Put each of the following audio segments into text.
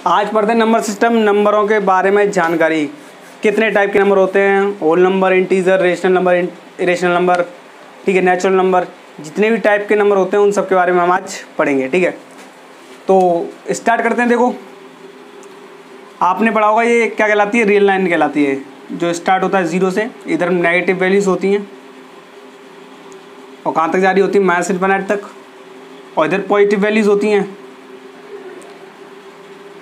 आज पढ़ते हैं नंबर सिस्टम, नंबरों के बारे में जानकारी। कितने टाइप के नंबर होते हैं, whole number, integer, rational number, irrational number, ठीक है, नेचुरल नंबर, जितने भी टाइप के नंबर होते हैं उन सब के बारे में हम आज पढ़ेंगे। ठीक है, तो स्टार्ट करते हैं। देखो, आपने पढ़ा होगा ये क्या कहलाती है, रियल लाइन कहलाती है, जो स्टार्ट होता है जीरो से। इधर नेगेटिव वैल्यूज़ होती हैं और कहाँ तक जारी होती है, माइनस इनफिनिटी तक। और इधर पॉजिटिव वैल्यूज़ होती हैं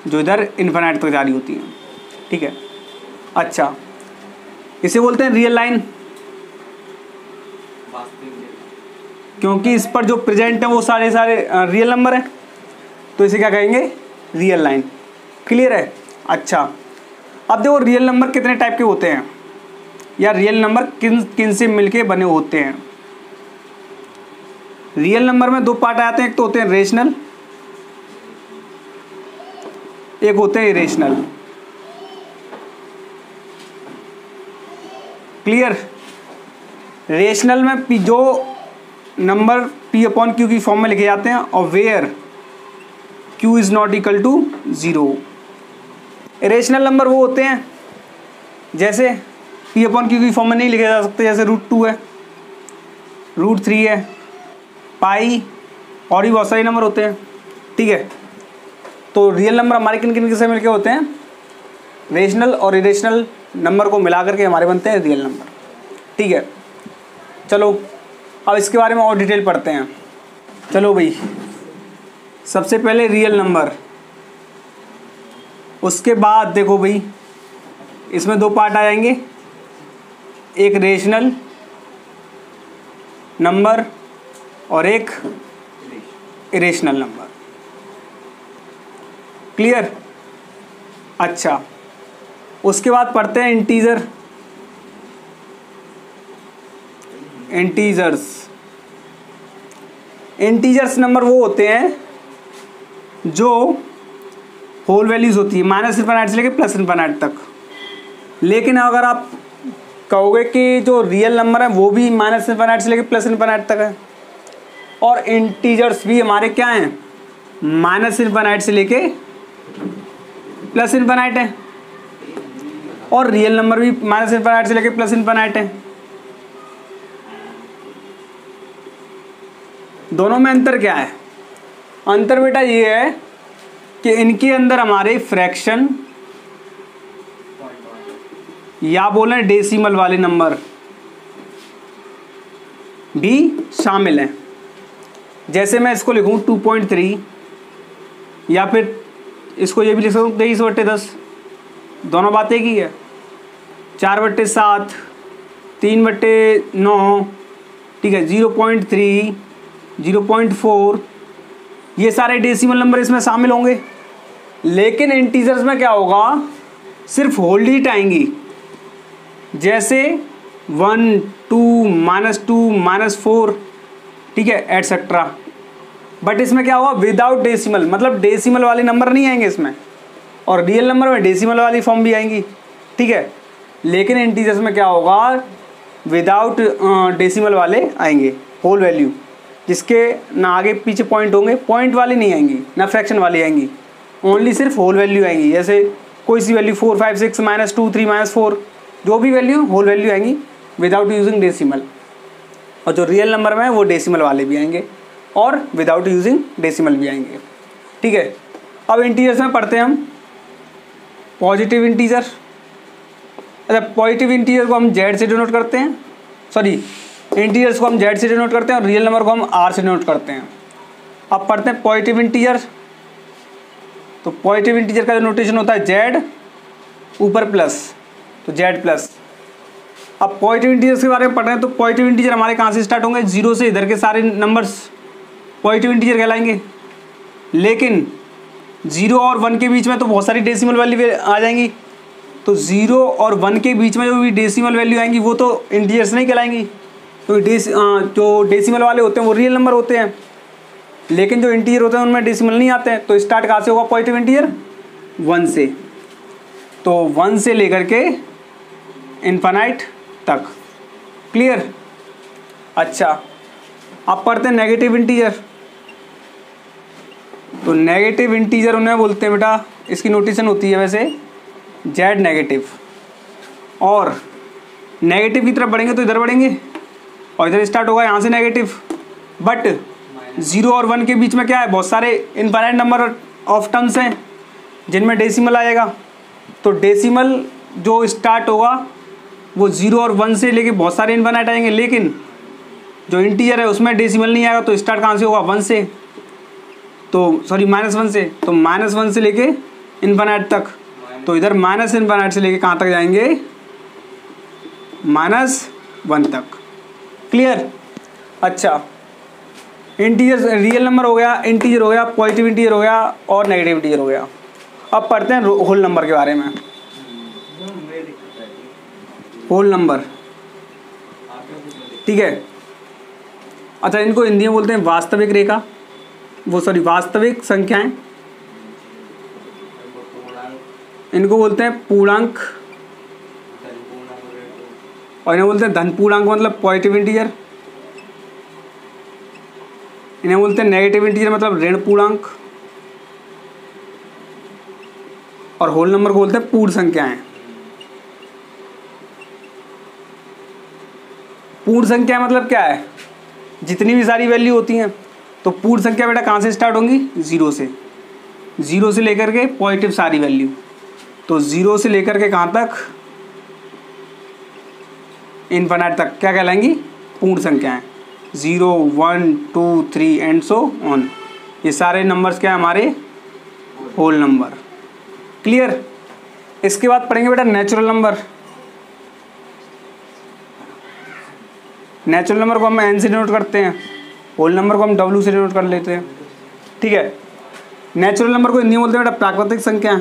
जो इधर इनफिनिटी तक जारी होती हैं। ठीक है, अच्छा, इसे बोलते हैं रियल लाइन, क्योंकि इस पर जो प्रेजेंट है वो सारे रियल नंबर हैं, तो इसे क्या कहेंगे, रियल लाइन। क्लियर है। अच्छा, अब देखो रियल नंबर कितने टाइप के होते हैं, या रियल नंबर किन किन से मिलके बने होते हैं। रियल नंबर में दो पार्ट आते हैं, एक तो होते हैं रेशनल, एक होते हैं इरेशनल। क्लियर। रेशनल में जो नंबर P अपॉन Q की फॉर्म में लिखे जाते हैं, और where Q is not equal to 0। Irrational number वो होते हैं जैसे P अपॉन Q की फॉर्म में नहीं लिखे जा सकते, जैसे √2 है, √3 है, पाई, और भी बहुत सारे नंबर होते हैं। ठीक है, तो रियल नंबर हमारे किन किन से मिलके होते हैं, रेशनल और इरेशनल नंबर को मिला करके हमारे बनते हैं रियल नंबर। ठीक है, चलो अब इसके बारे में और डिटेल पढ़ते हैं। चलो भाई, सबसे पहले रियल नंबर, उसके बाद देखो भाई इसमें दो पार्ट आ जाएंगे, एक रेशनल नंबर और एक इरेशनल नंबर। क्लियर। अच्छा, उसके बाद पढ़ते हैं इंटीजर, इंटीजर्स नंबर वो होते हैं जो होल वैल्यूज़ होती है, माइनस इनफिनिटी से लेकर प्लस इनफिनिटी तक। लेकिन अगर आप कहोगे कि जो रियल नंबर है वो भी माइनस इनफिनिटी से लेकर प्लस इनफिनिटी तक है, और इंटीजर्स भी हमारे क्या हैं, माइनस इनफिनिटी से लेके प्लस इनफिनिटी है, और रियल नंबर भी माइनस इनफिनिटी से लेके प्लस इनफिनिटी है। दोनों में अंतर क्या है, अंतर बेटा ये है कि इनके अंदर हमारे फ्रैक्शन या बोलें डेसिमल वाले नंबर भी शामिल हैं। जैसे मैं इसको लिखूँ 2.3, या फिर इसको ये भी लिख सकता हूँ 23/10, दोनों बात एक ही है। 4/7, 3/9, ठीक है, 0.3, 0.4, ये सारे डेसिमल नंबर इसमें शामिल होंगे। लेकिन इंटीजर्स में क्या होगा, सिर्फ होल डिजिट आएंगी, जैसे 1, 2, -2, -4, ठीक है, एटसेट्रा। बट इसमें क्या होगा, विदाउट डेसिमल, मतलब डेसिमल वाले नंबर नहीं आएंगे इसमें, और रियल नंबर में डेसिमल वाली फॉर्म भी आएंगी। ठीक है, लेकिन इंटीजर्स में क्या होगा, विदाउट डेसिमल वाले आएंगे, होल वैल्यू, जिसके ना आगे पीछे पॉइंट होंगे, पॉइंट वाली नहीं आएंगी, ना फ्रैक्शन वाली आएंगी, ओनली सिर्फ होल वैल्यू आएंगी। जैसे कोई सी वैल्यू 4, 5, 6, -2, 3, -4, जो भी वैल्यू होल वैल्यू आएंगी विदाउट यूजिंग डेसिमल। और जो रियल नंबर में है वो डेसिमल वाले भी आएंगे और विदाउट यूजिंग डेसिमल भी आएंगे। ठीक है, अब इंटीजर्स में पढ़ते हैं हम पॉजिटिव इंटीजर। अच्छा, पॉजिटिव इंटीजर को हम जेड से डिनोट करते हैं, सॉरी, इंटीजर्स को हम जेड से डिनोट करते हैं और रियल नंबर को हम आर से डिनोट करते हैं। अब पढ़ते हैं पॉजिटिव इंटीजर। तो पॉजिटिव इंटीजर का जो नोटेशन होता है जेड ऊपर प्लस, तो जेड प्लस। अब पॉजिटिव इंटीजर्स के बारे में पढ़ रहे हैं, तो पॉजिटिव इंटीजर हमारे कहाँ से स्टार्ट होंगे, जीरो से। इधर के सारे नंबर्स पॉजिटिव इंटीजर कहलाएंगे। लेकिन 0 और 1 के बीच में तो बहुत सारी डेसिमल वैल्यू आ जाएंगी, तो 0 और 1 के बीच में जो भी डेसिमल वैल्यू आएंगी वो तो इंटीजर्स नहीं कहलाएंगी, तो जो डेसिमल वाले होते हैं वो रियल नंबर होते हैं। लेकिन जो इंटीजर होते हैं उनमें डेसिमल नहीं आते हैं, तो स्टार्ट कहाँ से होगा पॉजिटिव इंटीजर, 1 से। तो 1 से लेकर के इनफिनिट तक। क्लियर। अच्छा, अब पढ़ते हैं नेगेटिव इंटीजर। तो नेगेटिव इंटीजर उन्हें बोलते हैं बेटा, इसकी नोटेशन होती है वैसे जेड नेगेटिव। और नेगेटिव की तरफ बढ़ेंगे तो इधर बढ़ेंगे और इधर स्टार्ट होगा यहाँ से नेगेटिव। बट 0 और 1 के बीच में क्या है, बहुत सारे इनफाइनाइट नंबर ऑफ टर्म्स हैं जिनमें डेसिमल आएगा। तो डेसिमल जो स्टार्ट होगा वो 0 और 1 से लेके बहुत सारे इनफाइनाइट आएंगे, लेकिन जो इंटीजर है उसमें डेसिमल नहीं आएगा। तो स्टार्ट कहाँ से होगा, 1 से, तो सॉरी -1 से। तो -1 से लेके इनफाइनाइट तक। तो इधर माइनस इनफाइनाइट से लेके कहाँ तक जाएंगे, -1 तक। क्लियर। अच्छा, इंटीजर रियल नंबर हो गया, इंटीजर हो गया, पॉजिटिव इंटीजर हो गया और नेगेटिव इंटीजर हो गया। अब पढ़ते हैं होल नंबर के बारे में। होल नंबर, ठीक है। अच्छा, इनको हिंदी में बोलते हैं वास्तविक रेखा, वो सॉरी वास्तविक संख्याएं। इनको बोलते हैं पूर्णांक और इन्हें बोलते हैं धन पूर्णांक, मतलब पॉजिटिव इंटीजर। इन्हें बोलते हैं नेगेटिव इंटीजर, मतलब ऋण पूर्णांक। और होल नंबर को बोलते हैं पूर्ण संख्याएं। पूर्ण संख्या मतलब क्या है, जितनी भी सारी वैल्यू होती हैं। तो पूर्ण संख्या बेटा कहाँ से स्टार्ट होंगी, 0 से। 0 से लेकर के पॉजिटिव सारी वैल्यू। तो 0 से लेकर के कहाँ तक, इनफाइनाइट तक क्या कहलाएंगी, पूर्ण संख्याएं। 0, 1, 2, 3 एंड सो ऑन। ये सारे नंबर्स क्या है हमारे, होल नंबर। क्लियर। इसके बाद पढ़ेंगे बेटा नेचुरल नंबर। नेचुरल नंबर को हम n से डिनोट करते हैं, होल नंबर को हम w से डिनोट कर लेते हैं। ठीक है। नेचुरल नंबर को हिंदी में बोलते हैं बेटा प्राकृतिक संख्या।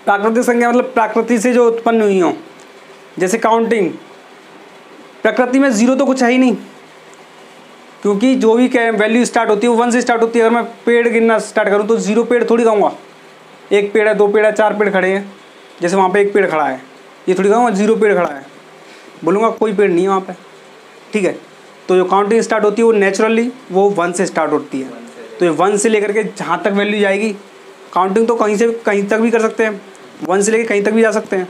प्राकृतिक संख्या मतलब प्रकृति से जो उत्पन्न हुई हो, जैसे काउंटिंग। प्रकृति में 0 तो कुछ है ही नहीं, क्योंकि जो भी वैल्यू स्टार्ट होती है वो 1 से स्टार्ट होती है। अगर मैं पेड़ गिनना स्टार्ट करूँ तो 0 पेड़ थोड़ी कहूँगा, 1 पेड़ है, 2 पेड़ है, 4 पेड़ खड़े हैं। जैसे वहाँ पे 1 पेड़ खड़ा है, ये थोड़ी कहूँगा 0 पेड़ खड़ा है, बोलूँगा कोई पेड़ नहीं है वहाँ पे। ठीक है। तो जो काउंटिंग स्टार्ट होती है वो नेचुरली वो 1 से स्टार्ट होती है। तो ये 1 से लेकर के जहाँ तक वैल्यू जाएगी, काउंटिंग तो कहीं से कहीं तक भी कर सकते हैं, 1 से लेकर कहीं तक भी जा सकते हैं।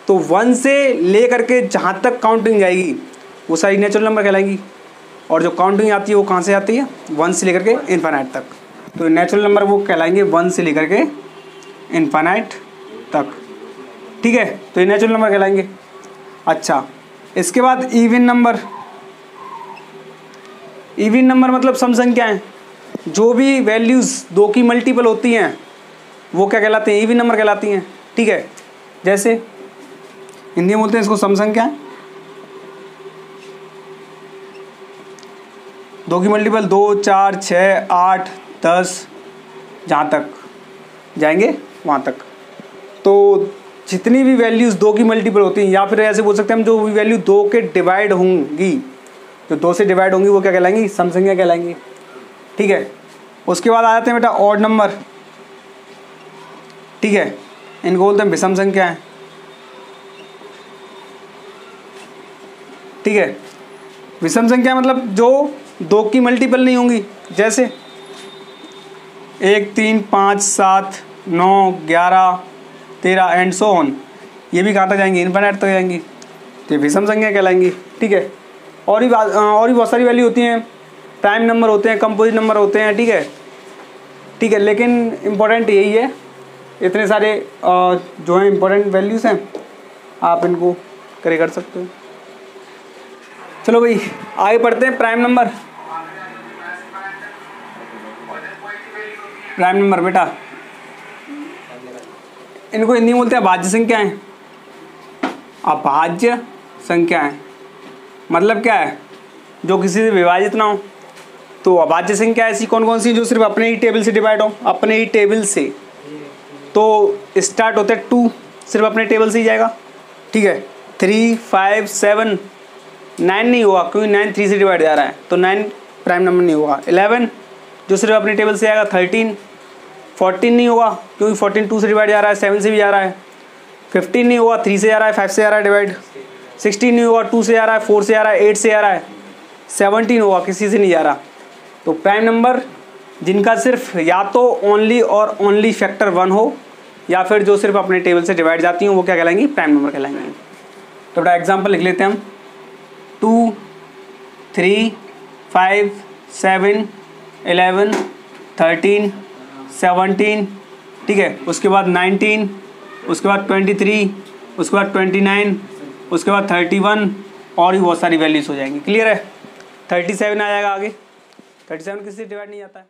तो 1 से ले करके जहाँ तक काउंटिंग जाएगी वो सारी नेचुरल नंबर कहलाएंगी। और जो काउंटिंग आती है वो कहाँ से आती है, 1 से लेकर के इनफाइनाइट तक। तो नेचुरल नंबर वो कहलाएंगे 1 से लेकर के इनफाइनाइट तक। ठीक है। तो ये नेचुरल नंबर कहलाएंगे। अच्छा, इसके बाद इवन नंबर। इवन नंबर मतलब सम संख्याएं, जो भी वैल्यूज़ 2 की मल्टीपल होती हैं वो क्या कहलाते हैं, इवन नंबर कहलाती हैं। ठीक है। जैसे हिंदी में बोलते हैं इसको सम संख्याएं। 2 की मल्टीपल 2, 4, 6, 8, 10, जहाँ तक जाएंगे वहाँ तक। तो जितनी भी वैल्यूज़ 2 की मल्टीपल होती हैं, या फिर ऐसे बोल सकते हैं हम, जो भी वैल्यू 2 के डिवाइड होंगी, जो 2 से डिवाइड होंगी वो क्या कहलाएंगी, सम संख्या कहलाएंगी। ठीक है। उसके बाद आ जाते हैं बेटा ऑड नंबर। ठीक है। इनको बोलते हैं विषम संख्याएं। ठीक है। विषम संख्या मतलब जो 2 की मल्टीपल नहीं होंगी, जैसे 1, 3, 5, 7, 9, 11, 13 एंड सो ऑन। ये भी कहाँ तक जाएंगी, इनफाइनाइट तक जाएंगी, तो विषम संख्या कहलाएंगी। ठीक है। और भी बहुत सारी वैल्यू होती हैं, प्राइम नंबर होते हैं, कंपोजिट नंबर होते हैं। ठीक है। ठीक है। लेकिन इम्पोर्टेंट यही है, इतने सारे जो हैं इम्पोर्टेंट वैल्यूज़ हैं, आप इनको करे कर सकते हो। चलो भाई आगे पढ़ते हैं प्राइम नंबर। प्राइम नंबर बेटा इनको हिंदी में बोलते हैं अभाज्य संख्याएं। अभाज्य संख्याएं मतलब क्या है, जो किसी से विभाजित ना हो। तो अभाज्य संख्या ऐसी कौन कौन सी जो सिर्फ अपने ही टेबल से डिवाइड हो, अपने ही टेबल से। तो स्टार्ट होते हैं 2, सिर्फ अपने टेबल से ही जाएगा। ठीक है। 3, 5, 7, 9 नहीं होगा क्योंकि 9 3 से डिवाइड जा रहा है, तो 9 प्राइम नंबर नहीं होगा। 11 जो सिर्फ अपने टेबल से आएगा। 13, 14 नहीं होगा क्योंकि 14 2 से डिवाइड जा रहा है, 7 से भी जा रहा है। 15 नहीं होगा, 3 से जा रहा है, 5 से जा रहा है डिवाइड। 16 नहीं होगा, 2 से जा रहा है, 4 से जा रहा है, 8 से जा रहा है। 17 होगा, किसी से नहीं जा रहा। तो प्राइम नंबर जिनका सिर्फ या तो ओनली और ओनली फैक्टर 1 हो या फिर जो सिर्फ अपने टेबल से डिवाइड जाती हैं वो क्या कहलाएंगी, प्राइम नंबर कहलाएंगे। तो बड़ा एग्जांपल लिख लेते हैं हम, 2, 3, 5, 7, 11, 13, 17, ठीक है, उसके बाद 19, उसके बाद 23, उसके बाद 29, उसके बाद 31 और भी बहुत सारी वैल्यूज हो जाएंगी। क्लियर है? 37 आ जाएगा आगे। 37 किसी से डिवाइड नहीं आता है।